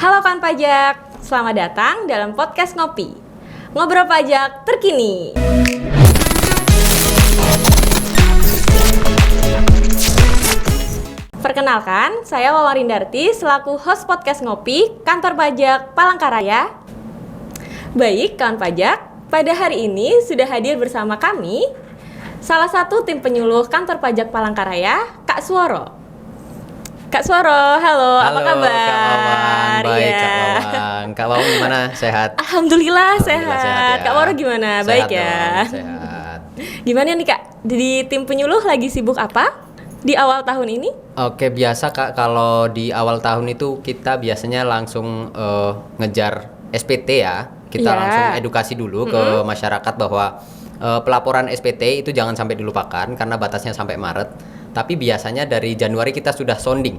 Halo kawan pajak, selamat datang dalam podcast Ngopi. Ngobrol pajak terkini. Perkenalkan, saya Wawan Rindarti selaku host podcast Ngopi Kantor Pajak Palangkaraya. Baik kawan pajak, pada hari ini sudah hadir bersama kami salah satu tim penyuluh Kantor Pajak Palangkaraya, Kak Suworo. Kak Suworo, halo, apa kabar? Kak Wawan, baik Kak Wawan. Kak Wawan gimana? Sehat? Alhamdulillah sehat ya. Kak Waro gimana? Sehat Baik ya? dong, sehat. Gimana nih Kak? Di tim penyuluh lagi sibuk apa di awal tahun ini? Oke, biasa Kak, kalau di awal tahun itu kita biasanya langsung ngejar SPT ya. Kita langsung edukasi dulu ke masyarakat bahwa pelaporan SPT itu jangan sampai dilupakan karena batasnya sampai Maret. Tapi biasanya dari Januari kita sudah sounding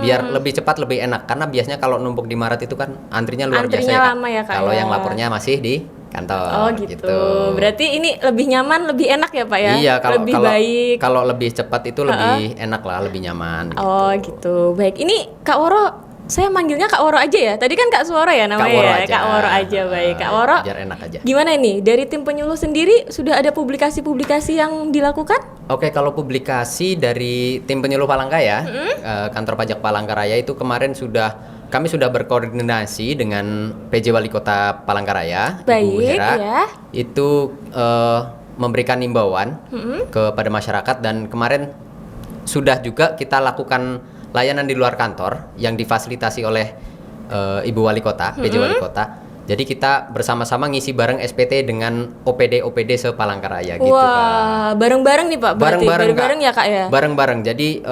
biar lebih cepat lebih enak, karena biasanya kalau numpuk di Maret itu kan antrinya luar biasa ya, lama ya Kak. Kalau yang lapornya masih di kantor. Oh gitu. Berarti ini lebih nyaman, lebih enak ya Pak ya? Iya, lebih baik. Kalau lebih cepat itu lebih enak lah, lebih nyaman. Oh gitu. Baik. Ini Kak Woro, saya manggilnya Kak Woro aja ya. Tadi kan Kak Suworo ya namanya. Kak Woro ya. aja. Kak Woro aja, baik. Kak Woro. Biar enak aja. Gimana nih? Dari tim penyuluh sendiri sudah ada publikasi-publikasi yang dilakukan? Oke, kalau publikasi dari tim penyuluh Palangkaraya, Kantor Pajak Palangkaraya itu kemarin kami sudah berkoordinasi dengan PJ Wali Kota Palangkaraya, Ibu Baik Hera. ya. Itu memberikan himbauan kepada masyarakat, dan kemarin sudah juga kita lakukan layanan di luar kantor yang difasilitasi oleh Ibu Wali Kota, PJ Wali Kota. Jadi kita bersama-sama ngisi bareng SPT dengan OPD sepalangkaraya gitu. Wah, bareng-bareng nih Pak. Berarti bareng-bareng ya Kak ya? Bareng-bareng. Jadi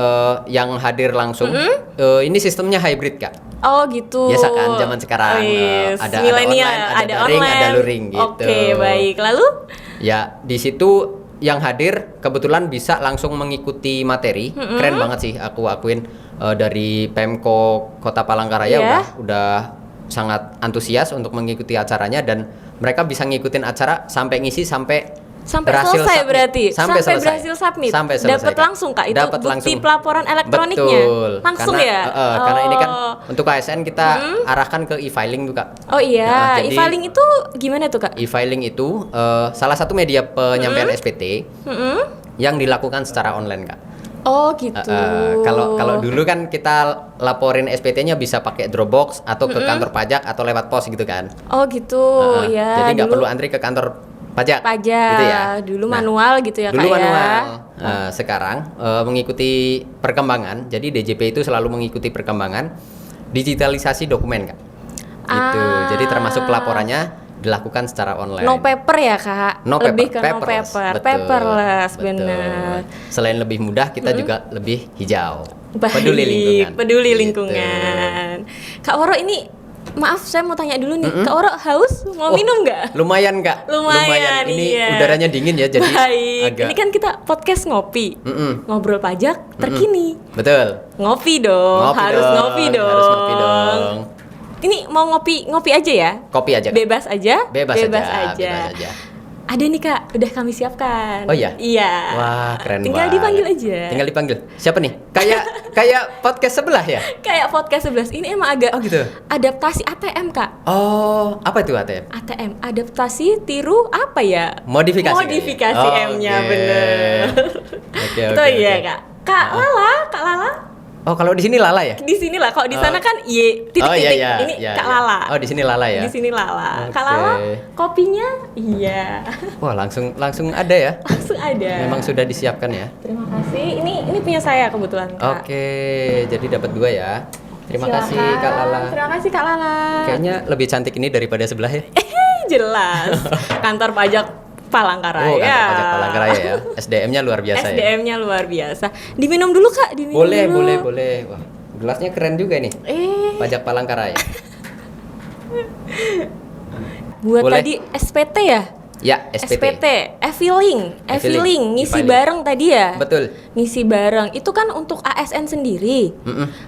yang hadir langsung ini sistemnya hybrid Kak. Oh gitu. Biasa kan zaman sekarang ada milenial, online, ada daring, ada luring gitu. Oke, baik. Lalu? Ya, di situ yang hadir kebetulan bisa langsung mengikuti materi. Keren banget sih, aku akuin dari Pemko Kota Palangkaraya udah sangat antusias untuk mengikuti acaranya, dan mereka bisa ngikutin acara sampai ngisi sampai berhasil selesai submit. Berarti sampai selesai. berhasil submit. Sampai selesai. Dapat langsung Kak, itu Dapat bukti langsung. pelaporan elektroniknya. Betul. Langsung karena, ya. Karena ini kan untuk ASN kita arahkan ke e-filing tuh Kak. Oh iya, Jadi, e-filing itu gimana tuh Kak? E-filing itu salah satu media penyampaian SPT yang dilakukan secara online Kak. Oh gitu. Kalau dulu kan kita laporin SPT-nya bisa pakai Dropbox atau ke kantor pajak atau lewat pos gitu kan. Oh gitu ya. Jadi nggak dulu perlu antri ke kantor pajak. gitu ya. Dulu manual gitu ya Kak. Dulu ya. manual. Sekarang mengikuti perkembangan. Jadi DJP itu selalu mengikuti perkembangan digitalisasi dokumen Kak. Gitu. Jadi termasuk pelaporannya dilakukan secara online. No paper ya Kak? No lebih paper, ke no paperless. paper. Betul, Paperless, betul. benar. Selain lebih mudah, kita juga lebih hijau. Baik, Peduli lingkungan. peduli Gitu. lingkungan. Kak Woro, ini maaf saya mau tanya dulu nih. Kak Woro haus? Mau minum nggak? Lumayan Kak. Lumayan, Ini iya. udaranya dingin ya, jadi Baik. agak. Ini kan kita podcast ngopi. Ngobrol pajak terkini. Betul. Ngopi dong. Harus ngopi dong. Harus ngopi dong. Ini mau ngopi aja ya? Kopi aja Kak. Bebas aja? Bebas aja. Ada nih Kak, udah kami siapkan. Oh iya? Iya. Wah, keren Tinggal banget. dipanggil aja. Tinggal dipanggil. Siapa nih? Kayak podcast sebelah ya? Kayak podcast 11 ini emang agak gitu. adaptasi ATM Kak. Oh, apa itu ATM? ATM, adaptasi tiru apa ya? Modifikasi M-nya, oke. bener. Oke. Itu iya Kak. Kak Lala. Oh, kalau di sini Lala ya? Di sini lah, kalau di sana kan titik-titik. Iya, Ini iya, Kak iya. Lala. Oh, di sini Lala ya? Di sini Lala. Oke. Kak Lala, kopinya iya. Wah, langsung ada ya? Langsung ada. Memang sudah disiapkan ya? Terima kasih. Ini punya saya kebetulan Kak. Oke, jadi dapat 2 ya. Terima kasih Kak Lala. Terima kasih Kak Lala. Kayaknya lebih cantik ini daripada sebelah ya? Jelas. Kantor pajak Palangkaraya. Oh, kantor pajak Palangkaraya ya. SDM-nya luar biasa ya. SDM-nya luar biasa. Diminum dulu Kak, diminum dulu. Boleh. Wah, gelasnya keren juga nih. Pajak Palangkaraya. Buat Boleh. tadi SPT ya? Ya, SPT. e-filing, ngisi e-filing. bareng tadi ya? Betul. Ngisi bareng, itu kan untuk ASN sendiri.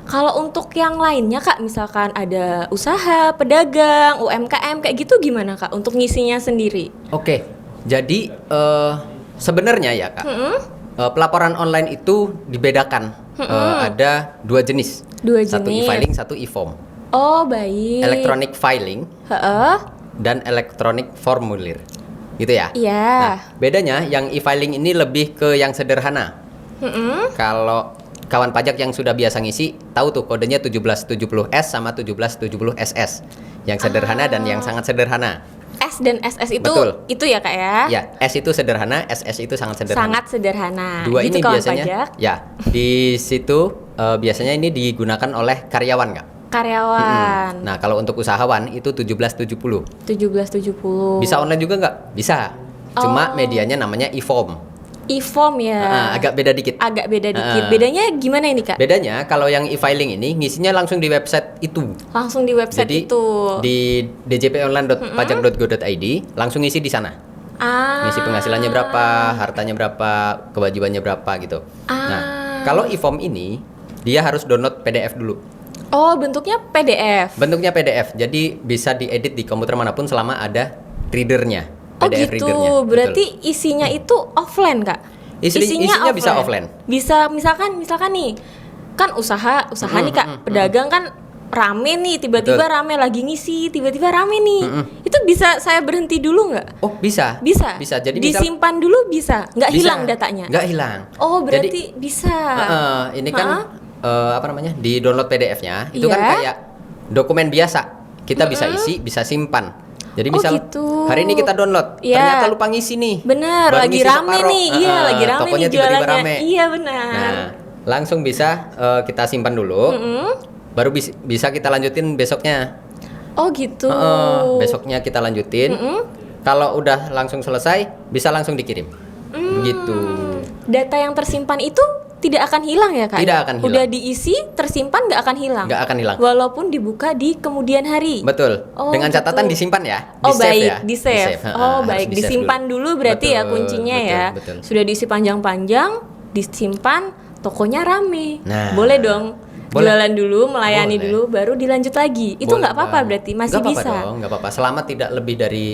Kalau untuk yang lainnya Kak, misalkan ada usaha, pedagang, UMKM kayak gitu gimana Kak untuk ngisinya sendiri? Oke, jadi sebenarnya ya Kak, pelaporan online itu dibedakan. Ada 2 jenis. Satu jenis. e-filing, satu e-form. Oh, baik. Electronic filing Heeh. dan electronic formulir. Gitu ya? Iya. Nah, bedanya yang e-filing ini lebih ke yang sederhana. Kalau kawan pajak yang sudah biasa ngisi, tahu tuh kodenya 1770S sama 1770SS. Yang sederhana dan yang sangat sederhana. S dan SS itu Betul. itu ya Kak ya? Ya, S itu sederhana, SS itu sangat sederhana. Sangat sederhana. Dua Gitu, ini kawan biasanya, pajak. ya, di situ biasanya ini digunakan oleh karyawan, Kak. Karyawan. Nah, kalau untuk usahawan itu 1770. 1770. Bisa online juga nggak? Bisa. Cuma Oh. medianya namanya e-form. E-form ya. Agak beda dikit. Agak beda dikit. Bedanya gimana ini Kak? Bedanya kalau yang e-filing ini ngisinya langsung di website itu. Langsung di website Jadi itu. di djponline.pajak.go.id langsung ngisi di sana. Ngisi penghasilannya berapa, hartanya berapa, kewajibannya berapa gitu. Nah, kalau e-form ini dia harus download PDF dulu. Oh, bentuknya PDF. Bentuknya PDF. Jadi bisa diedit di komputer manapun selama ada readernya. Oh PDF gitu, readernya. berarti Betul. isinya itu offline Kak? Isinya bisa offline. Bisa misalkan nih, kan usaha nih Kak, pedagang kan rame nih, tiba-tiba Betul. rame lagi ngisi, tiba-tiba rame nih. Itu bisa saya berhenti dulu nggak? Oh, bisa. Bisa. Bisa. Jadi disimpan dulu bisa, nggak bisa. hilang datanya? Nggak hilang. Oh berarti Jadi, bisa. ini kan apa namanya? Di download PDF-nya itu kan Iya. kayak dokumen biasa. Kita bisa isi, bisa simpan. Jadi Oh, misal gitu. hari ini kita download, Iya. ternyata lupa ngisi nih. Bener, Baru lagi ngisi rame separoh. nih, iya lagi rame tokonya nih tiba-tiba jualannya. rame. Iya benar. Nah, langsung bisa kita simpan dulu. Baru bisa kita lanjutin besoknya. Oh gitu. Besoknya kita lanjutin. Kalau udah langsung selesai, bisa langsung dikirim. Begitu. Data yang tersimpan itu tidak akan hilang ya Kak? Tidak akan hilang. Udah diisi, tersimpan nggak akan hilang? Nggak akan hilang. Walaupun dibuka di kemudian hari? Betul. Oh, Dengan gitu. catatan disimpan ya. Oh Di-save baik, ya. di-save. Di-save. Oh Harus baik, di-save disimpan dulu berarti ya Betul, kuncinya betul, ya. betul. Sudah diisi panjang-panjang, disimpan, tokonya rame. Nah. Boleh dong. Boleh. Jualan dulu, melayani Boleh. dulu, baru dilanjut lagi. Itu Boleh nggak apa-apa banget. berarti masih Nggak apa-apa bisa. dong, nggak apa-apa. Selama tidak lebih dari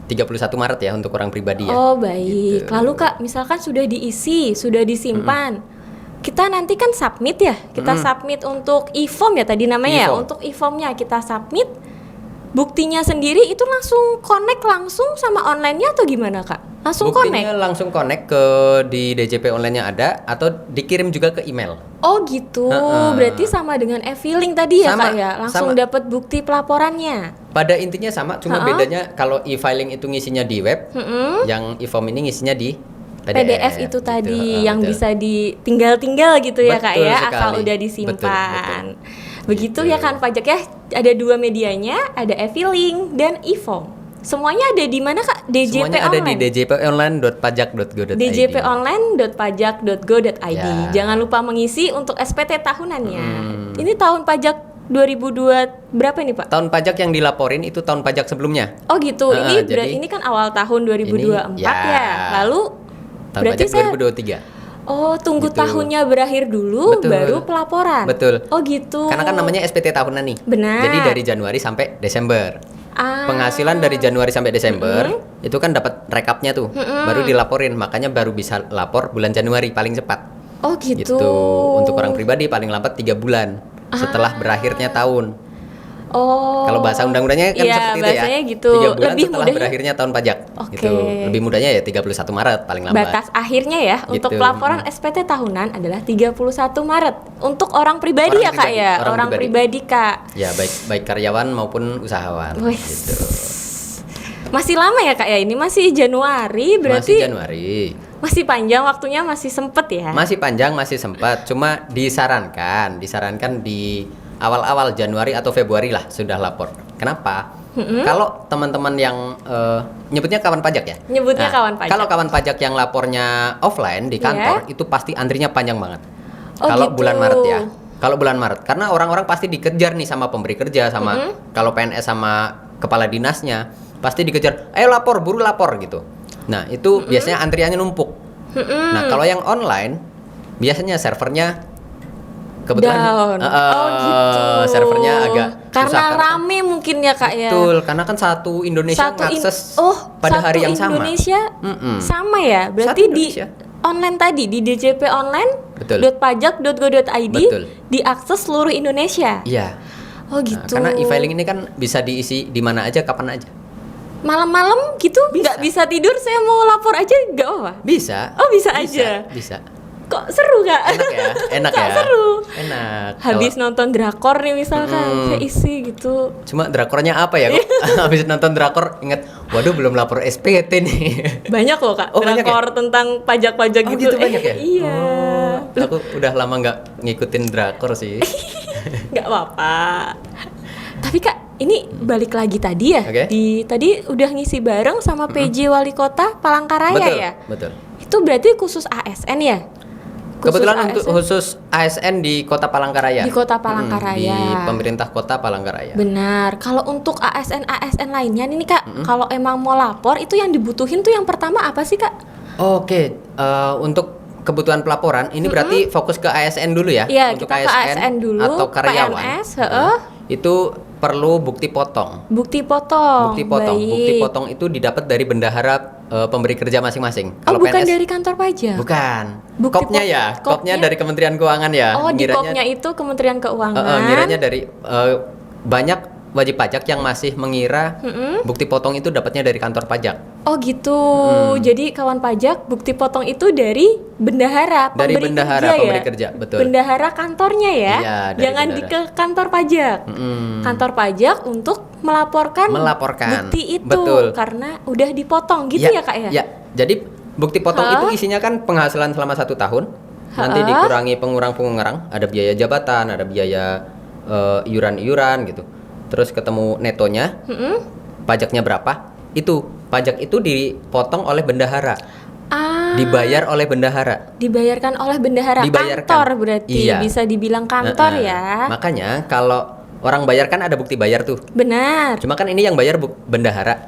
31 Maret ya untuk orang pribadi ya. Oh baik. Gitu. Lalu Kak, misalkan sudah diisi, sudah disimpan, kita nanti kan submit ya. Kita submit untuk e-form ya tadi namanya ya. E-form. Untuk e-formnya kita submit. Buktinya sendiri itu langsung connect langsung sama online-nya atau gimana Kak? Langsung Buktinya connect. langsung connect ke di DJP online-nya ada atau dikirim juga ke email. Oh gitu. Berarti sama dengan e-filing tadi ya Sama, Kak ya. Langsung sama. dapat bukti pelaporannya. Pada intinya sama, cuma bedanya kalau e-filing itu ngisinya di web, yang e-form ini ngisinya di PDF itu gitu. tadi yang Betul. bisa ditinggal-tinggal gitu ya Kak Betul ya, sekali. asal udah Betul, disimpan. betul. Begitu Gitu. ya kan pajak ya. Ada dua medianya, ada e-filing dan e-form. Semuanya ada di mana Kak? DJP Semuanya ada di online. djponline.pajak.go.id. djponline.pajak.go.id. Ya. Jangan lupa mengisi untuk SPT tahunannya. Ini tahun pajak 2002 berapa ini Pak? Tahun pajak yang dilaporin itu tahun pajak sebelumnya. Oh gitu. Ini jadi- ini kan awal tahun 2024 Ini, ya. ya. Lalu Tahun berarti pajak saya 2023. Oh, tunggu Gitu. tahunnya berakhir dulu, Betul. baru pelaporan. Betul. Oh gitu. Karena kan namanya SPT tahunan nih. Benar. Jadi dari Januari sampai Desember. Ah. Penghasilan dari Januari sampai Desember itu kan dapat rekapnya tuh. Baru dilaporin, makanya baru bisa lapor bulan Januari paling cepat. Oh gitu. Gitu. Untuk orang pribadi paling lambat 3 bulan setelah berakhirnya tahun. Oh. Kalau bahasa undang-undangnya kan Iya, seperti itu ya. bahasanya gitu. 3 bulan Lebih setelah mudahnya- berakhirnya tahun pajak. Oke. Gitu. Lebih mudahnya ya 31 Maret paling lambat. Batas akhirnya ya untuk Gitu. pelaporan SPT tahunan adalah 31 Maret. Untuk orang pribadi Orang ya Kak pribadi, ya. orang Orang pribadi Kak. Ya, baik karyawan maupun usahawan. Wih. Gitu. Masih lama ya Kak ya? Ini masih Januari berarti Masih Januari. masih panjang waktunya, masih sempet ya. Masih panjang, masih sempat. Cuma disarankan di awal-awal Januari atau Februari lah sudah lapor. Kenapa? Kalau teman-teman yang nyebutnya kawan pajak ya. Nyebutnya kawan pajak. Kalau kawan pajak yang lapornya offline di kantor itu pasti antrinya panjang banget. Oh, Kalau gitu. bulan Maret ya. Kalau bulan Maret karena orang-orang pasti dikejar nih sama pemberi kerja sama kalau PNS sama kepala dinasnya pasti dikejar. Ayo lapor, buru lapor gitu. Nah, itu biasanya antriannya numpuk. Nah, kalau yang online biasanya servernya kebetulan Down. Oh gitu. servernya agak karena susah rame mungkin ya Kak ya. Betul, karena kan satu Indonesia ngakses pada satu hari yang sama. Indonesia sama ya. Berarti Satu Indonesia. online tadi di djponline Betul. .pajak.go.id Betul. diakses seluruh Indonesia. Iya. Oh Nah, gitu. karena e-filing ini kan bisa diisi di mana aja, kapan aja. Malam-malam gitu nggak bisa tidur, saya mau lapor aja nggak apa? Bisa. Oh bisa aja. Bisa. Kok seru Kak? Enak ya? Enak Kok ya? seru. Enak. Habis nonton drakor nih misalkan, saya isi gitu. Cuma drakornya apa ya kok? Habis nonton drakor inget, waduh belum lapor SPT nih. Banyak loh Kak, Oh, banyak drakor tentang pajak-pajak Oh, gitu. gitu banyak ya? Iya. Oh, aku udah lama nggak ngikutin drakor sih. Nggak apa-apa. Tapi Kak, ini balik lagi tadi ya. Oke. Tadi udah ngisi bareng sama PJ Wali Kota Palangkaraya Betul, ya. betul. Itu berarti khusus ASN ya? Khusus Kebetulan untuk ASN? khusus ASN di Kota Palangkaraya. Di Kota Palangkaraya. Di pemerintah Kota Palangkaraya. Benar. Kalau untuk ASN lainnya nih Kak, kalau emang mau lapor itu yang dibutuhin tuh yang pertama apa sih Kak? Oke, untuk kebutuhan pelaporan ini berarti fokus ke ASN dulu ya. Iya, untuk kita ke ASN dulu, atau karyawan. PNS, heeh. Itu perlu bukti potong. Bukti potong. Bukti potong. Baik. Bukti potong itu didapat dari bendahara pemberi kerja masing-masing. Oh, bukan PNS dari kantor pajak. bukan. Bukti Kopnya ya, kopnya dari Kementerian Keuangan ya. Oh, di Ngiranya- kopnya itu Kementerian Keuangan. ngiranya dari banyak wajib pajak yang masih mengira bukti potong itu dapatnya dari kantor pajak. Oh gitu. Jadi kawan pajak bukti potong itu dari bendahara Dari pemberi bendahara kerja pemberi ya? kerja, betul. Bendahara kantornya ya. Iya, dari Jangan bendahara. ke kantor pajak. Kantor pajak untuk melaporkan bukti itu betul. karena udah dipotong gitu ya Kak ya? Ya, jadi bukti potong itu isinya kan penghasilan selama 1 tahun. Nanti dikurangi pengurang-pengurang, ada biaya jabatan, ada biaya iuran-iuran gitu. Terus ketemu netonya, pajaknya berapa? Itu pajak itu dipotong oleh bendahara, Ah, dibayar oleh bendahara. dibayarkan oleh bendahara. Dibayarkan. Kantor berarti Iya. bisa dibilang kantor Heeh. ya. Makanya kalau orang bayar kan ada bukti bayar tuh. Benar. Cuma kan ini yang bayar bendahara.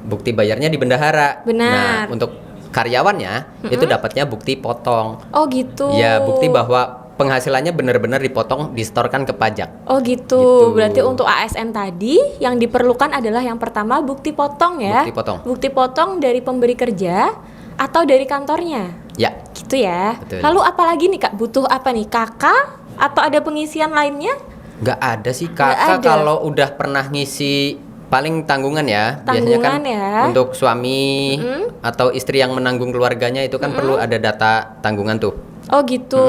Bukti bayarnya di bendahara. Benar. Nah, untuk karyawannya itu dapatnya bukti potong. Oh gitu. Ya, bukti bahwa penghasilannya benar-benar dipotong, disetorkan ke pajak. Oh gitu. Gitu. Berarti untuk ASN tadi yang diperlukan adalah yang pertama bukti potong ya. Bukti potong. Bukti potong dari pemberi kerja atau dari kantornya. Ya, Gitu ya. Betul. Lalu apalagi nih Kak? Butuh apa nih? KK atau ada pengisian lainnya? nggak ada sih Nggak kakak ada. kalau udah pernah ngisi paling tanggungan ya. Biasanya kan Tanggungan ya. untuk suami atau istri yang menanggung keluarganya itu kan perlu ada data tanggungan tuh. Oh gitu.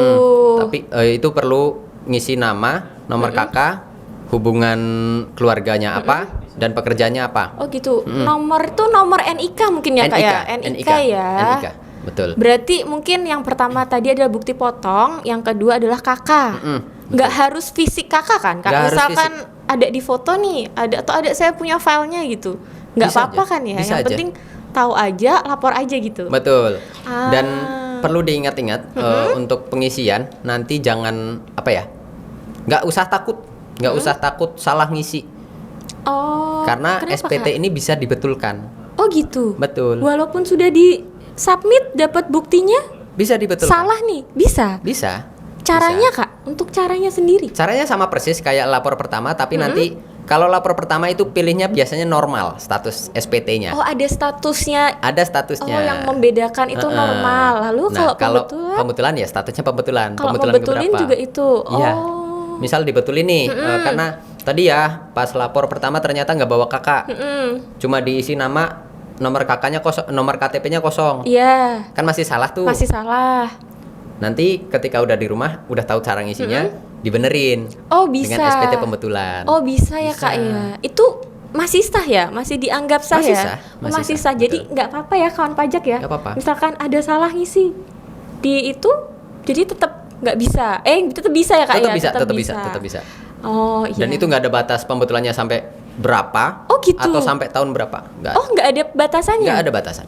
Tapi itu perlu ngisi nama, nomor kakak, hubungan keluarganya apa, dan pekerjaannya apa. Oh gitu. Nomor tuh nomor NIK mungkin ya Kak ya? NIK ya. NIK, betul. Berarti mungkin yang pertama tadi adalah bukti potong, yang kedua adalah kakak. Nggak harus fisik kakak kan? Kak? Nggak harus Misalkan ada di foto nih, ada saya punya filenya gitu. Nggak Bisa apa-apa aja, kan ya? bisa Yang aja. penting tahu aja, lapor aja gitu. Betul. Ah. Dan perlu diingat-ingat untuk pengisian nanti jangan apa ya? Nggak usah takut, nggak usah takut salah ngisi. Oh. Karena kenapa, SPT Kak? ini bisa dibetulkan. Oh gitu. Betul. Walaupun sudah di submit dapat buktinya Bisa dibetulkan. salah nih, bisa. Bisa. Caranya Bisa. Kak, untuk caranya sendiri. Caranya sama persis kayak lapor pertama, tapi nanti kalau lapor pertama itu pilihnya biasanya normal status SPT-nya. Oh, ada statusnya. Ada statusnya. Oh, yang membedakan itu normal. Lalu Nah, kalau pembetulan ya statusnya pembetulan. kalau Pembetulan membetulin keberapa? juga itu. Iya. Oh. Misal dibetulin nih, karena tadi ya pas lapor pertama ternyata nggak bawa kakak, cuma diisi nama, nomor kakaknya kosong, nomor KTP-nya kosong, Iya. kan masih salah tuh. Masih salah. Nanti ketika udah di rumah, udah tahu cara ngisinya, dibenerin. Oh, bisa. Dengan SPT pembetulan. Oh, bisa ya Kak ya. Itu masih sah ya? Masih dianggap sah Masih ya? sah, Oh, masih masih sah, sah. Jadi betul. nggak apa-apa ya kawan pajak ya? Nggak apa-apa. Misalkan ada salah ngisi di itu, jadi tetap nggak bisa. Tetap bisa ya Kak Tetap ya? bisa, tetap bisa. Oh iya. Dan itu nggak ada batas pembetulannya sampai berapa? Oh, gitu. Atau sampai tahun berapa? Nggak. Oh nggak ada batasannya? Nggak ada batasan.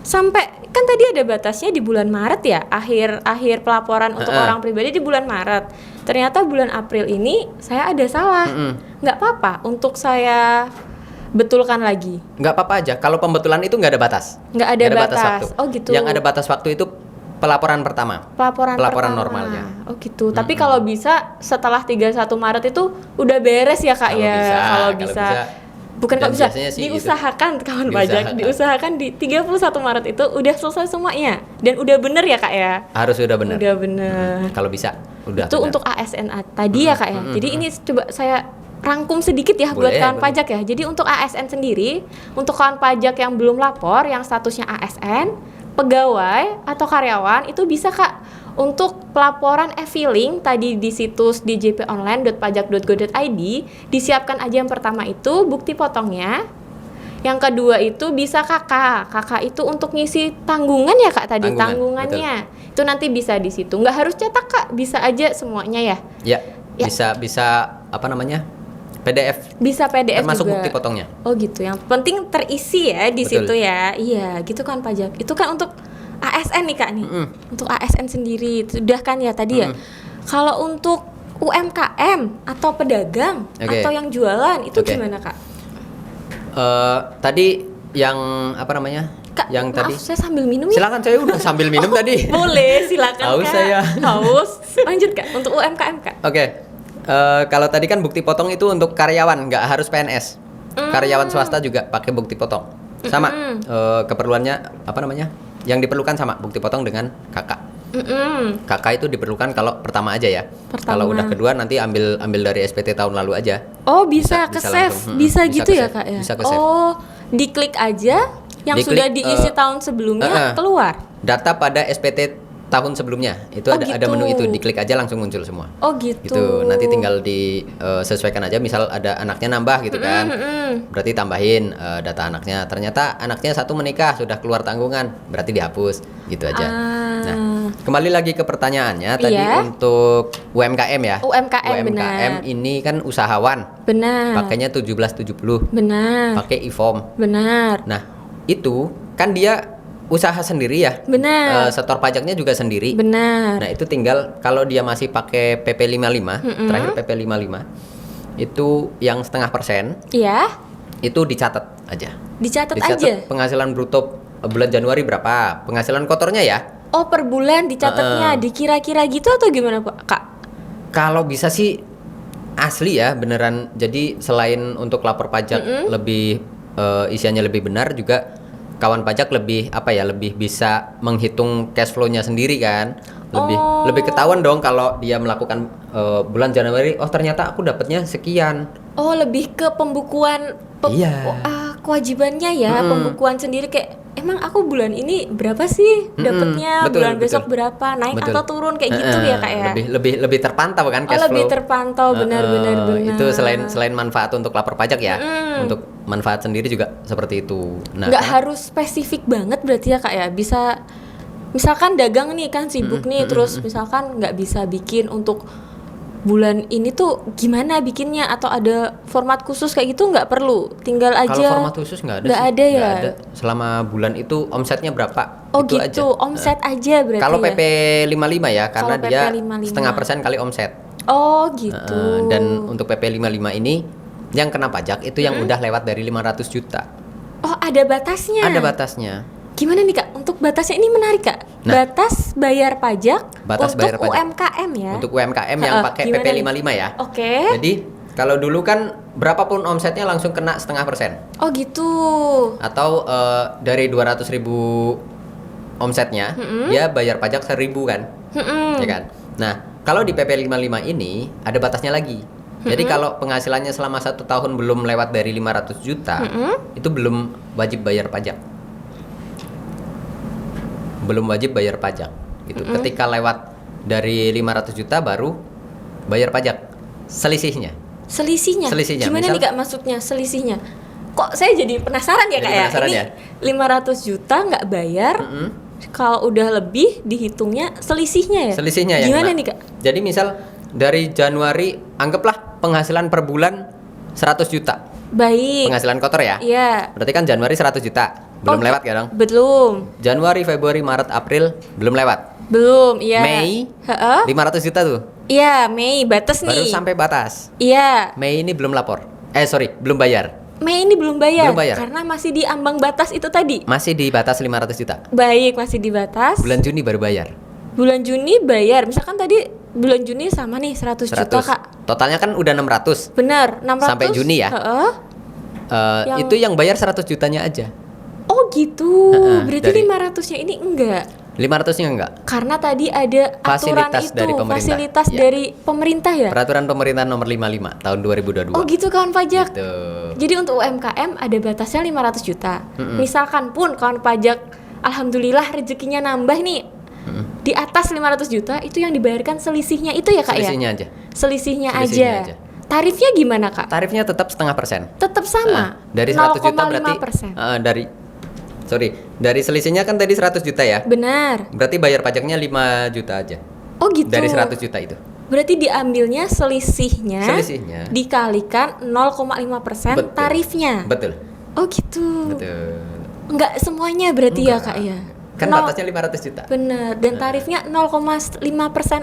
Sampai kan tadi ada batasnya di bulan Maret ya, akhir pelaporan untuk orang pribadi di bulan Maret. Ternyata bulan April ini saya ada salah. Nggak apa-apa untuk saya betulkan lagi. Nggak apa-apa aja. Kalau pembetulan itu nggak ada batas. Nggak ada batas. waktu. Oh, gitu. Yang ada batas waktu itu pelaporan pertama. Pelaporan pertama. normalnya. Oh gitu. Tapi kalau bisa setelah 31 Maret itu udah beres ya Kak Kalau ya. bisa, Kalau kalau bisa. bisa. Bukan Dan kalau bisa, biasanya sih diusahakan kawan pajak, diusahakan di 31 Maret itu udah selesai semuanya dan udah bener ya Kak ya. Harus udah benar. Udah bener. Kalau bisa udah Itu benar. untuk ASN tadi ya Kak ya. Jadi ini coba saya rangkum sedikit ya buat Boleh, kawan boleh. pajak ya. Jadi untuk ASN sendiri, untuk kawan pajak yang belum lapor, yang statusnya ASN, pegawai atau karyawan itu bisa Kak untuk pelaporan e-filing tadi di situs djponline.pajak.go.id, disiapkan aja yang pertama itu bukti potongnya. Yang kedua itu bisa kakak itu untuk ngisi tanggungan ya Kak tadi, tanggungannya. Itu nanti bisa di situ. Nggak harus cetak Kak, bisa aja semuanya ya. Ya, Ya. bisa apa namanya? PDF. Bisa PDF Termasuk juga. bukti potongnya. Oh gitu. Yang penting terisi ya di Betul. situ ya. Iya, gitu kan pajak. Itu kan untuk ASN nih Kak nih. Untuk ASN sendiri sudah kan ya tadi ya. Kalau untuk UMKM atau pedagang Oke. atau yang jualan itu Oke. gimana Kak? Tadi yang apa namanya? Kak, yang maaf, tadi. saya sambil minum ya. Silakan, saya udah sambil minum tadi. Boleh, silakan Haus Kak. saya. Haus. Lanjut Kak untuk UMKM Kak. Oke. Kalau tadi kan bukti potong itu untuk karyawan, nggak harus PNS. Karyawan swasta juga pakai bukti potong. Sama. Keperluannya apa namanya? Yang diperlukan sama bukti potong dengan kakak. Kakak itu diperlukan kalau pertama aja ya. Pertama. Kalau udah kedua nanti ambil dari SPT tahun lalu aja. Oh bisa, Bisa ke save, langsung. bisa Bisa gitu ke ya save. Kak ya? Bisa ke save. Oh, diklik aja yang Diklik, sudah diisi tahun sebelumnya keluar. Data pada SPT tahun sebelumnya itu Oh, ada gitu. menu itu, diklik aja langsung muncul semua. Oh gitu. Gitu. Nanti tinggal disesuaikan aja, misal ada anaknya nambah gitu kan. Berarti tambahin data anaknya. Ternyata anaknya satu menikah, sudah keluar tanggungan, berarti dihapus gitu aja. Nah, kembali lagi ke pertanyaannya tadi Iya. untuk UMKM ya. UMKM, benar. ini kan usahawan. Benar. Pakainya 1770. Benar. Pakai e-form. Benar. Nah, itu kan dia usaha sendiri ya. Benar. Setor pajaknya juga sendiri. Benar. Nah, itu tinggal kalau dia masih pakai PP 55, terakhir PP 55, itu yang 0,5%, Iya. itu dicatat aja. Dicatat aja. Penghasilan bruto bulan Januari berapa, penghasilan kotornya ya. Oh per bulan dicatatnya, dikira-kira gitu atau gimana Pak Kak? Kalau bisa sih asli ya, beneran. Jadi selain untuk lapor pajak lebih isiannya lebih benar, juga kawan pajak lebih lebih bisa menghitung cash flow-nya sendiri kan. Lebih ketahuan dong kalau dia melakukan bulan Januari, oh ternyata aku dapatnya sekian. Oh lebih ke pembukuan Iya. kewajibannya ya, pembukuan sendiri kayak emang aku bulan ini berapa sih dapatnya, betul, bulan besok betul. berapa, naik Betul. atau turun kayak gitu ya Kak ya. Lebih terpantau kan cash flow. Lebih terpantau, benar. Itu selain manfaat untuk lapor pajak ya, untuk manfaat sendiri juga seperti itu. Nah, Nggak harus spesifik banget berarti ya Kak ya, bisa misalkan dagang nih kan sibuk nih, terus misalkan nggak bisa bikin untuk bulan ini tuh gimana bikinnya, atau ada format khusus kayak gitu nggak perlu, tinggal aja. kalau format khusus nggak ada Nggak sih. ada ya? Nggak ada. Selama bulan itu omsetnya berapa? Oh itu gitu, aja. omset aja berarti Kalau ya. PP 55 ya, karena Kalau dia PP 55. 0,5% kali omset. Oh gitu. Dan untuk PP 55 ini yang kena pajak itu yang udah lewat dari 500 juta. Oh ada batasnya. Ada batasnya. Gimana nih Kak? Untuk batasnya ini menarik Kak. Nah. Batas bayar pajak Batas untuk bayar pajak. UMKM ya. Untuk UMKM yang pakai gimana PP nih? 55 ya. Oke. Jadi kalau dulu kan berapapun omsetnya langsung kena 0,5%. Oh gitu. Atau dari 200.000 omsetnya dia bayar pajak 1.000 kan. Ya kan. Nah, kalau di PP 55 ini ada batasnya lagi. Jadi kalau penghasilannya selama 1 tahun belum lewat dari 500 juta, itu belum wajib bayar pajak. Belum wajib bayar pajak gitu. Ketika lewat dari 500 juta baru bayar pajak. Selisihnya. Selisihnya. Selisihnya, Gimana misal- nih Kak maksudnya selisihnya? Kok saya jadi penasaran ya Jadi Kak ya? penasaran Ini ya? 500 juta nggak bayar. Kalau udah lebih dihitungnya selisihnya ya? Selisihnya ya. Gimana nih Kak? Jadi misal dari Januari anggaplah penghasilan per bulan 100 juta. Baik. Penghasilan kotor ya. Iya. Berarti kan Januari 100 juta. Belum Oh, lewat ya dong. Belum. Januari, Februari, Maret, April belum lewat. Belum, iya. Mei Heeh. 500 juta tuh. Iya, Mei batas Baru nih. sampai batas. Iya. Mei ini belum lapor. Sorry, belum bayar. Mei ini belum bayar. Belum bayar. Karena masih di ambang batas itu tadi. Masih di batas 500 juta. Baik, masih di batas. Bulan Juni baru bayar. Bulan Juni bayar. Misalkan tadi bulan Juni sama nih 100 juta, 100. Kak. Totalnya kan udah 600. Benar, 600. Sampai Juni ya? Heeh. Yang- Itu yang bayar 100 jutanya aja. Oh gitu. Heeh, Berarti dari- 500-nya ini enggak. 500-nya enggak. Karena tadi ada aturan Fasilitas itu, dari pemerintah. fasilitas Iya. dari pemerintah ya. Peraturan pemerintah nomor 55 tahun 2022. Oh gitu kawan pajak. Gitu. Jadi untuk UMKM ada batasnya 500 juta. Misalkan pun kawan pajak alhamdulillah rezekinya nambah nih. Di atas 500 juta itu yang dibayarkan selisihnya itu ya Kak Selisihnya ya? aja. Selisihnya Selisihnya aja. aja. Tarifnya gimana Kak? Tarifnya tetap 0,5%. Tetap sama. Dari 100 juta berarti 0,5%. dari selisihnya kan tadi 100 juta ya. Benar. Berarti bayar pajaknya 5 juta aja. Oh gitu. Dari 100 juta itu. Berarti diambilnya selisihnya, Selisihnya. dikalikan 0,5% Betul. tarifnya. Betul. Oh gitu. Betul. Enggak semuanya berarti ya Enggak. Kak ya. Kan Nol- batasnya 500 juta. Bener. Dan tarifnya 0,5%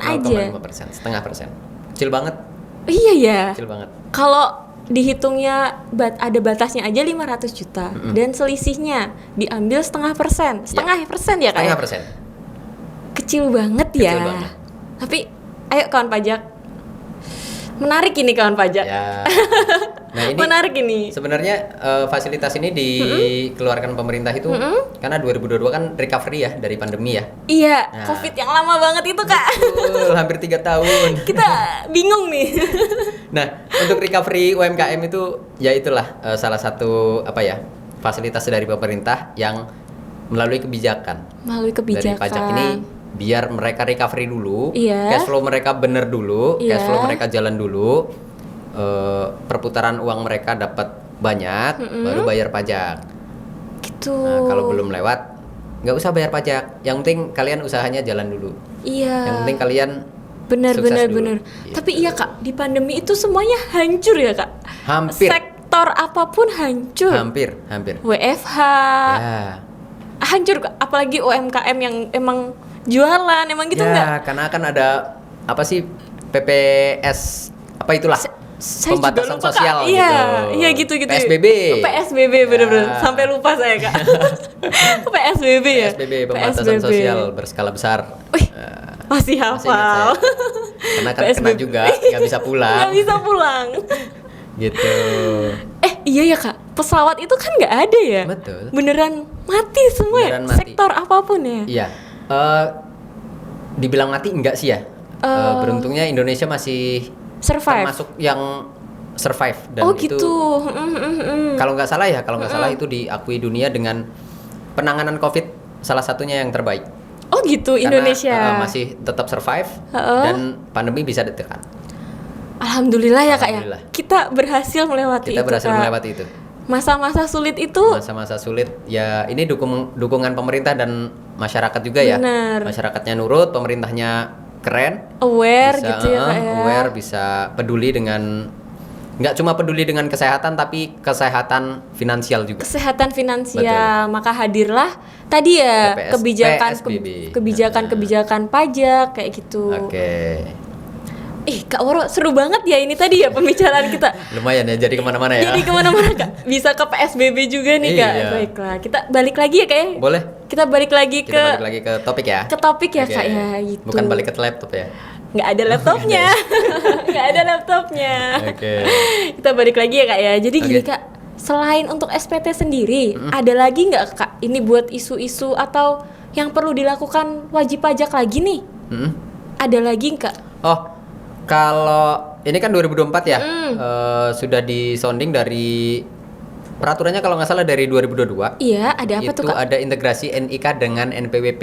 aja. 0,5%, setengah persen. Kecil banget, Iya ya. kecil banget. Kalau dihitungnya ada batasnya aja 500 juta dan selisihnya diambil setengah persen ya Kak Setengah ya? persen. Kecil banget Kecil ya. banget. Tapi ayo kawan pajak, menarik ini kawan pajak. Ya. Nah ini Menarik ini. sebenarnya fasilitas ini dikeluarkan pemerintah itu karena 2022 kan recovery ya dari pandemi ya. Iya, Nah. COVID yang lama banget itu Kak. Betul, hampir 3 tahun. Kita bingung nih. Nah, untuk recovery UMKM itu ya itulah salah satu fasilitas dari pemerintah yang melalui kebijakan. Melalui Dari kebijakan. pajak ini biar mereka recovery dulu, Iya. cash flow mereka bener dulu, Iya. cash flow mereka jalan dulu, perputaran uang mereka dapat banyak, baru bayar pajak. Gitu. Nah, kalau belum lewat, nggak usah bayar pajak. Yang penting kalian usahanya jalan dulu. Iya. Yang penting kalian Benar sukses benar dulu. benar. Gitu. Tapi iya Kak, di pandemi itu semuanya hancur ya Kak. Hampir. Sektor apapun hancur. hampir. WFH Ya. hancur Kak. Apalagi UMKM yang emang jualan emang gitu Ya, nggak? karena kan ada apa sih PPS apa itulah Saya juga pembatasan lupa, Kak. sosial Iya, gitu. iya gitu-gitu. PSBB. PSBB bener-bener. Ya. Sampai lupa saya Kak. PSBB ya. PSBB pembatasan PSBB. sosial berskala besar. Wih, Eh, masih masih ingat hafal. saya. Karena kan kena PSBB. juga nggak bisa pulang. Nggak bisa pulang. Gitu. Iya ya Kak, pesawat itu kan nggak ada ya? Betul. Beneran mati semua Beneran ya? mati. Sektor apapun ya? Iya. Dibilang mati enggak sih ya? Beruntungnya Indonesia masih Survive. termasuk yang survive dan Oh itu gitu. kalau nggak salah itu diakui dunia dengan penanganan COVID salah satunya yang terbaik. Oh gitu, Karena, Indonesia. masih tetap survive Heeh. dan pandemi bisa ditekan. Alhamdulillah ya Kak ya. Alhamdulillah. Kita berhasil melewati Kita itu berhasil Kak. melewati itu. Masa-masa sulit itu Masa-masa sulit ya ini dukungan pemerintah dan masyarakat juga ya. Benar. Masyarakatnya nurut, pemerintahnya keren. aware Bisa, gitu ya Kak ya. aware, bisa peduli dengan nggak cuma peduli dengan kesehatan tapi kesehatan finansial juga. Kesehatan finansial, maka hadirlah tadi ya PPS, kebijakan PSBB. kebijakan pajak kayak gitu. Oke. Kak Woro seru banget ya ini tadi ya pembicaraan kita. Lumayan ya jadi kemana-mana ya. Jadi kemana-mana Kak, bisa ke PSBB juga nih Kak. Iya. Baiklah, kita balik lagi ya Kak ya. Boleh. Kita balik lagi Kita ke balik lagi ke topik ya. ke topik ya Oke. Kak ya gitu. Bukan balik ke laptop ya. Nggak ada laptopnya. Nggak ada laptopnya. Oke. Kita balik lagi ya Kak ya. Jadi gini Oke. Kak, selain untuk SPT sendiri, ada lagi nggak Kak ini buat isu-isu atau yang perlu dilakukan wajib pajak lagi nih? Mm-mm. Ada lagi Kak? Oh, kalau ini kan 2024 ya, Mm. sudah disonding dari peraturannya kalau nggak salah dari 2022. Iya, ada apa itu tuh Kak? ada integrasi NIK dengan NPWP.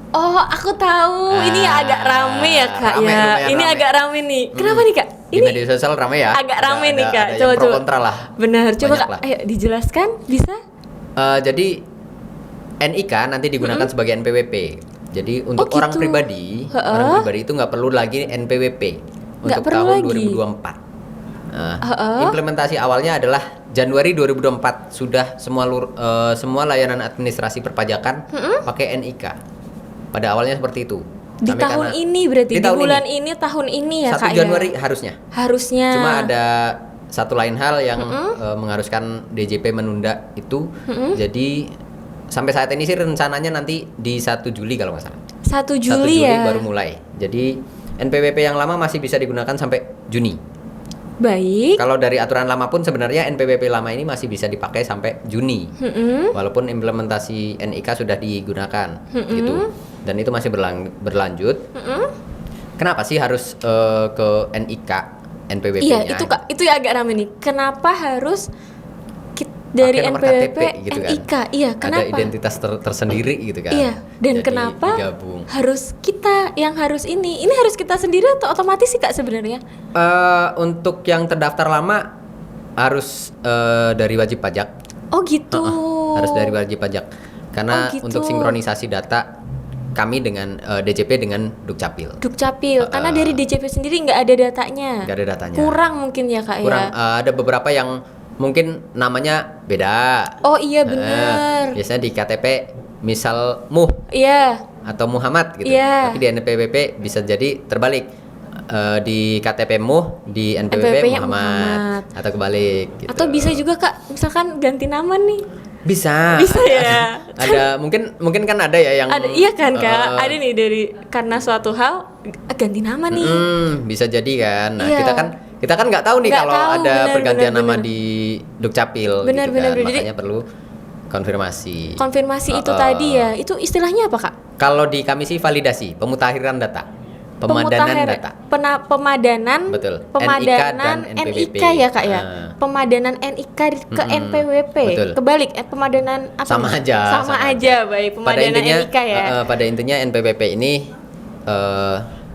Oh, aku tahu. Ini Ah, agak rame ya Kak rame, ya. lumayan Ini rame. agak rame nih. Kenapa nih Kak? Di Ini media sosial rame ya. agak rame nih Kak. Ada Coba yang pro kontra lah. Benar. Coba Banyak Kak, lah. ayo dijelaskan bisa? Jadi NIK nanti digunakan sebagai NPWP. Jadi untuk gitu. orang pribadi itu nggak perlu lagi NPWP Nggak untuk perlu tahun lagi. 2024. Nah, implementasi awalnya adalah Januari 2024 sudah semua layanan administrasi perpajakan pakai NIK. Pada awalnya seperti itu. Di Sampai tahun karena- ini berarti di tahun bulan ini tahun ini ya 1 Kak Januari ya. harusnya. Harusnya. Cuma ada satu lain hal yang mengharuskan DJP menunda itu. Jadi sampai saat ini sih rencananya nanti di 1 Juli kalau nggak salah. 1 1 Juli ya. baru mulai. Jadi NPWP yang lama masih bisa digunakan sampai Juni. Baik. Kalau dari aturan lama pun sebenarnya NPWP lama ini masih bisa dipakai sampai Juni. Walaupun implementasi NIK sudah digunakan gitu. Dan itu masih berlanjut. Kenapa sih harus ke NIK NPWP-nya? Iya, itu Kak, itu ya agak rame nih. Kenapa harus dari pakai nomor NPWP KTP gitu kan? NIK? Iya, kenapa? Ada identitas tersendiri gitu kan? Iya, dan Jadi kenapa digabung. harus kita yang harus ini? Ini harus kita sendiri atau otomatis sih Kak sebenarnya? Untuk yang terdaftar lama harus dari wajib pajak. Oh gitu. Harus dari wajib pajak. Karena Oh, gitu. untuk sinkronisasi data kami dengan DJP dengan Dukcapil. Dukcapil, karena dari DJP sendiri nggak ada datanya. Nggak ada datanya. Kurang mungkin ya Kak Kurang ya. ada beberapa yang mungkin namanya beda. Oh iya benar. Biasanya di KTP misal Muh Iya. atau Muhammad gitu. Iya. Tapi di NPWP bisa jadi terbalik. Di KTP Muh, di NPWP-nya NPWP Muhammad atau kebalik gitu. Atau bisa juga Kak, misalkan ganti nama nih. Bisa. Bisa ya. Ada mungkin kan ada ya yang Ada iya kan Kak? Ada nih dari karena suatu hal ganti nama nih. Bisa jadi kan. Nah, Iya. kita kan nggak tahu nih Nggak kalau tahu, ada benar, pergantian benar, nama benar. di Dukcapil Benar, gitu benar, kan. benar. Jadi- Makanya perlu konfirmasi. Konfirmasi itu tadi ya. Itu istilahnya apa Kak? Kalau di kami sih validasi, pemutakhiran data. Pemadanan data. Pemadanan. Betul. Pemadanan NIK dan NPWP. NIK ya Kak ya. Ah. Pemadanan NIK ke NPWP. Betul. Kebalik, pemadanan apa? Sama nih? aja. Sama aja, baik. Pada Pemadanan intinya, NIK ya. pada intinya NPWP ini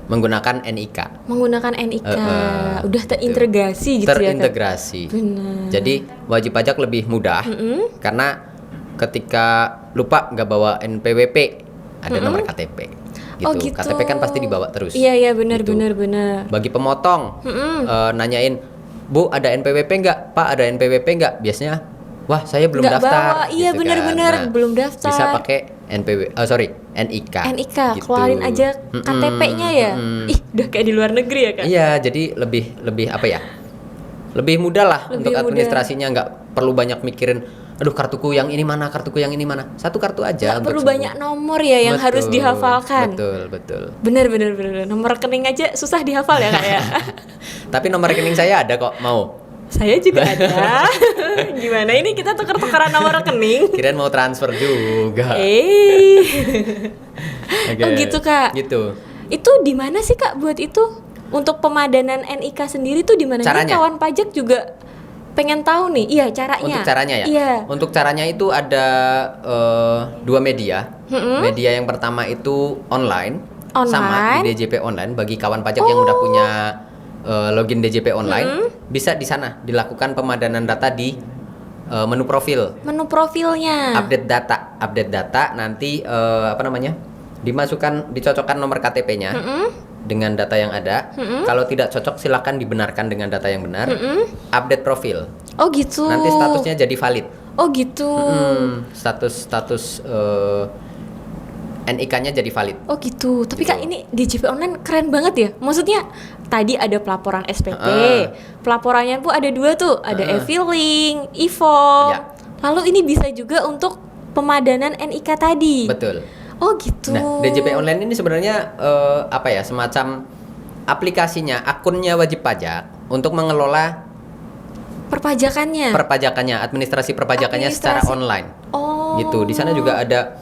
menggunakan NIK. Menggunakan NIK. Udah Gitu. terintegrasi gitu ya Kak. Terintegrasi. Benar. Jadi wajib pajak lebih mudah karena ketika lupa nggak bawa NPWP ada nomor KTP. Gitu. Oh gitu. KTP kan pasti dibawa terus. Iya iya benar Gitu. benar. Bagi pemotong nanyain, Bu ada NPWP nggak? Pak ada NPWP nggak? Biasanya, wah saya belum Nggak daftar. bawa. Iya, gitu benar-benar, kan. belum daftar. Bisa pakai NIK. NIK, gitu. keluarin aja KTP-nya ya. Ih, udah kayak di luar negeri ya Kak. Iya, jadi lebih apa ya? Lebih mudah lah Lebih untuk mudah. administrasinya, nggak perlu banyak mikirin, aduh kartuku yang ini mana, kartuku yang ini mana. Satu kartu aja. Nggak untuk perlu semua. banyak nomor ya yang Betul, harus dihafalkan. Betul. Bener. Nomor rekening aja susah dihafal ya Kak ya. Tapi nomor rekening saya ada kok, mau. Saya juga ada. Gimana ini kita tuker-tukeran nomor rekening? Kirain mau transfer juga. Oke. Oh gitu Kak. Gitu. Itu di mana sih Kak buat itu? Untuk pemadanan NIK sendiri tuh di mana? Ini Caranya? kawan pajak juga pengen tahu nih. Iya, caranya. Untuk caranya ya? Iya. Untuk caranya itu ada dua media. Media yang pertama itu online. Sama di DJP online. Bagi kawan pajak yang udah punya login DJP online, bisa di sana dilakukan pemadanan data di menu profil. Menu profilnya. Update data nanti dicocokkan nomor KTP-nya dengan data yang ada. Kalau tidak cocok silakan dibenarkan dengan data yang benar. Update profil. Oh gitu. Nanti statusnya jadi valid. Oh gitu. Status NIK-nya jadi valid. Oh gitu. Tapi Gitu. Kak ini DJP online keren banget ya. Maksudnya tadi ada pelaporan SPT. Pelaporannya pun ada dua tuh. Ada e-filing, e-form. Ya. Lalu ini bisa juga untuk pemadanan NIK tadi. Betul. Oh gitu. Nah, DJP online ini sebenarnya semacam aplikasinya, akunnya wajib pajak untuk mengelola Perpajakannya. administrasi perpajakannya secara Administrasi. online. Oh. Gitu. Di sana juga ada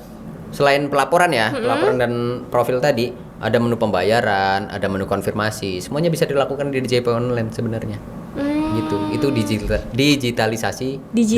selain pelaporan ya, pelaporan dan profil tadi, ada menu pembayaran, ada menu konfirmasi. Semuanya bisa dilakukan di DJP online sebenarnya. Gitu. Itu digitalisasi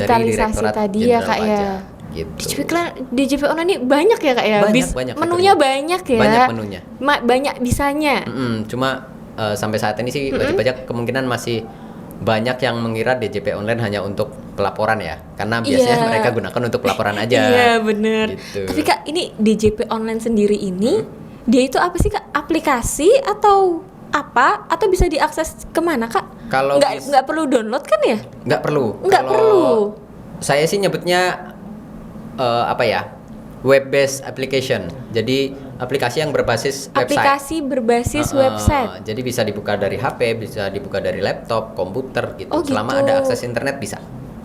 dari Direktorat tadi ya Jenderal Kak ya. Pajak. Gitu. DJP online ini banyak ya Kak ya. Banyak menunya fiturnya. banyak ya. Banyak menunya. Banyak bisanya. Cuma sampai saat ini sih wajib pajak kemungkinan masih banyak yang mengira DJP online hanya untuk pelaporan ya, karena biasanya Iya. mereka gunakan untuk pelaporan aja. Iya bener. Gitu. Tapi Kak ini DJP online sendiri ini dia itu apa sih Kak? Aplikasi atau apa? Atau bisa diakses kemana Kak? Kalau nggak perlu download kan ya? nggak perlu. Nggak Kalau perlu. Saya sih nyebutnya web based application. Jadi aplikasi yang berbasis website. Aplikasi berbasis website. Jadi bisa dibuka dari HP, bisa dibuka dari laptop, komputer gitu. Oh, Selama gitu. ada akses internet bisa.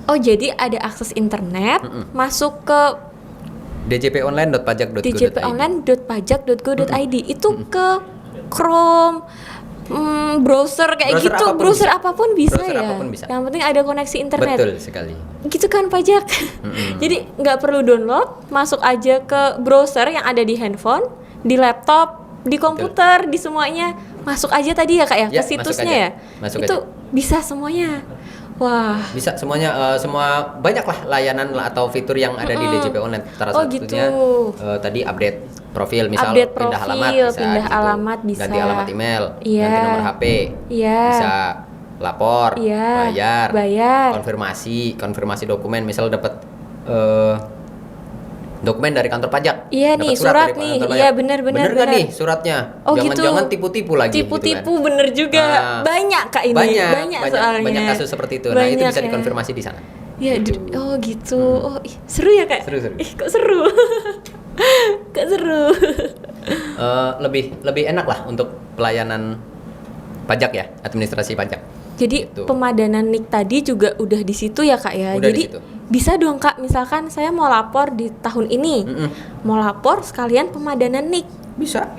Oh jadi ada akses internet masuk ke djponline.pajak.go.id. djponline.pajak.go.id itu ke Chrome, browser kayak Browser gitu, apapun browser bisa. apapun bisa Browser ya. apapun bisa. Yang penting ada koneksi internet. Betul sekali. Gitu kan pajak. Jadi nggak perlu download, masuk aja ke browser yang ada di handphone, di laptop, di komputer, di semuanya. Masuk aja tadi ya Kak ya, Ya, ke masuk situsnya aja. ya. Masuk Itu aja. bisa semuanya. Wah. Bisa semuanya, semua banyak lah layanan atau fitur yang ada di DJP Online. Salah Oh, satunya gitu. tadi update profil, misal Update pindah profil, alamat bisa, pindah gitu. alamat bisa. Ganti alamat email, Iya. ganti nomor HP, Iya. bisa lapor, Iya. bayar, konfirmasi dokumen, misal dapat dokumen dari kantor pajak. Iya Dapat nih, surat surat dari nih. kantor Iya, pajak. benar. nggak nih suratnya? Oh, gitu. Jangan tipu-tipu lagi. Tipu-tipu gitu kan. bener juga. Nah, Banyak Kak ini. Banyak soalnya. banyak kasus seperti itu. Nah, itu Banyak bisa ya. dikonfirmasi di sana. Ya, oh gitu. Oh, seru ya Kak? Seru. Kok seru? Kok seru? Lebih enak lah untuk pelayanan pajak ya, administrasi pajak. Jadi Gitu. pemadanan NIK tadi juga udah di situ ya Kak ya. Udah Jadi di situ. bisa dong Kak, misalkan saya mau lapor di tahun ini, mau lapor sekalian pemadanan NIK. Bisa.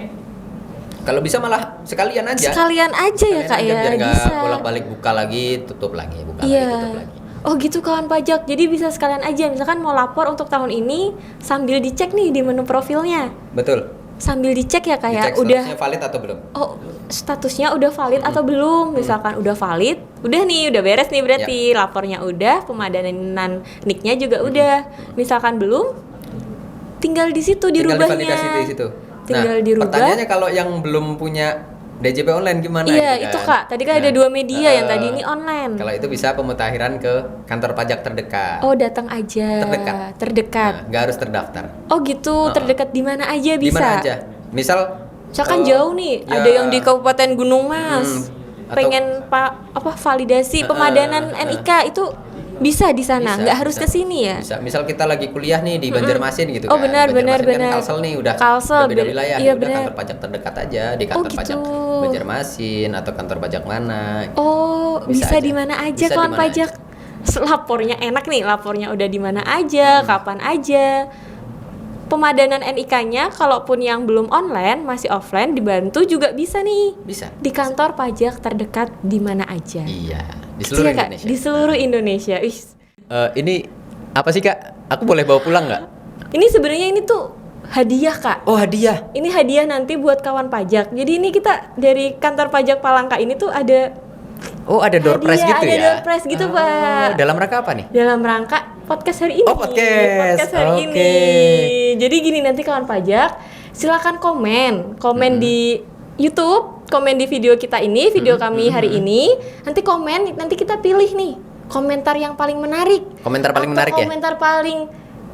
Kalau bisa malah sekalian aja. Sekalian aja ya Kak ya, biar nggak bisa. bolak-balik buka lagi, tutup lagi, buka Iya. lagi, tutup lagi. Oh gitu kawan pajak. Jadi bisa sekalian aja. Misalkan mau lapor untuk tahun ini sambil dicek nih di menu profilnya. Betul. Sambil dicek ya Kak ya. Dicek Udah statusnya valid atau belum? oh statusnya udah valid atau belum? Misalkan udah valid, udah nih udah beres nih berarti Ya. lapornya udah, pemadanan NIK-nya juga udah. Misalkan belum, tinggal di situ Tinggal dirubahnya. divalidasi di situ. Tinggal nah, dirubah. pertanyaannya kalau yang belum punya DJP online gimana? Iya, gitu itu kan? Kak. Tadi kan ada 2 media yang tadi ini online. Kalau itu bisa pemutakhiran ke kantor pajak terdekat. Oh, datang aja. Terdekat. Nah, nggak harus terdaftar. Oh gitu, terdekat di mana aja Di bisa. mana aja? Misal Misalkan jauh nih, ya, ada yang di Kabupaten Gunung Mas. atau- Pengen validasi pemadanan NIK itu bisa di sana, Bisa, nggak harus bisa. ke sini ya. Bisa. Misal kita lagi kuliah nih di Banjarmasin gitu Oh, kan. benar, Banjarmasin benar. kan Kalsel nih udah Kalsel, beda wilayah. iya, Ya udah benar. kantor pajak terdekat aja di Oh, kantor gitu. pajak Banjarmasin atau kantor pajak mana. Oh, bisa aja. di mana aja Bisa kawan di mana pajak. Lapornya enak nih, lapornya udah di mana Hmm. aja, kapan aja. Pemadanan NIK-nya kalaupun yang belum online, masih offline dibantu juga bisa nih. Bisa. Di kantor pajak terdekat di mana aja. Iya, di Iya, seluruh Kak, Indonesia. di seluruh Indonesia. Ih. Ini apa sih Kak? Aku boleh bawa pulang nggak? Ini sebenarnya ini tuh hadiah Kak. Oh, hadiah. Ini hadiah nanti buat kawan pajak. Jadi ini kita dari kantor pajak Palangka ini tuh ada Oh, ada door prize hadiah, gitu ada ya? door prize gitu, Pak. Dalam rangka apa nih? Dalam rangka podcast hari ini. Oh, podcast. hari Oke. ini. Jadi gini, nanti kawan pajak silakan komen di YouTube, komen di video kita ini, video kami hari ini. Nanti komen, nanti kita pilih nih komentar yang paling menarik. Komentar paling Atau menarik ya? komentar paling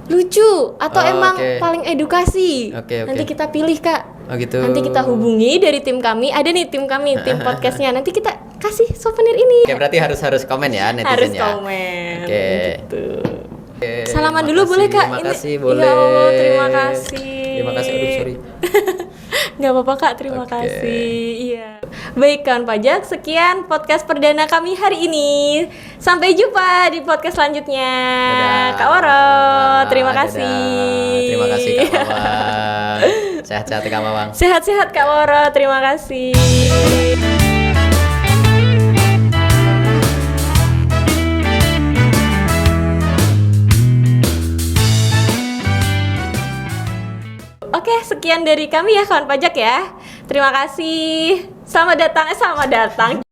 lucu atau Oh, emang oke. paling edukasi. Oke. Nanti kita pilih Kak. Oh gitu. Nanti kita hubungi dari tim kami. Ada nih tim kami, tim podcastnya. Nanti kita kasih souvenir ini. Oke, berarti harus komen ya netizen Harus ya. komen. Oke. Gitu. Oke, Salaman terima dulu kasih, boleh Kak? Terima Ini- kasih, Ya boleh. Allah, terima kasih. Terima kasih, aduh sorry. Nggak apa-apa Kak, terima Oke. kasih. Iya. Baik kawan pajak, sekian podcast perdana kami hari ini. Sampai jumpa di podcast selanjutnya. Dadah. Kak Woro, terima Dadah. kasih. Terima kasih Kak Mawang. Sehat-sehat ya, Kak Mawang. Sehat-sehat Kak Woro, terima kasih. Oke, sekian dari kami ya kawan pajak ya. Terima kasih. Selamat datang.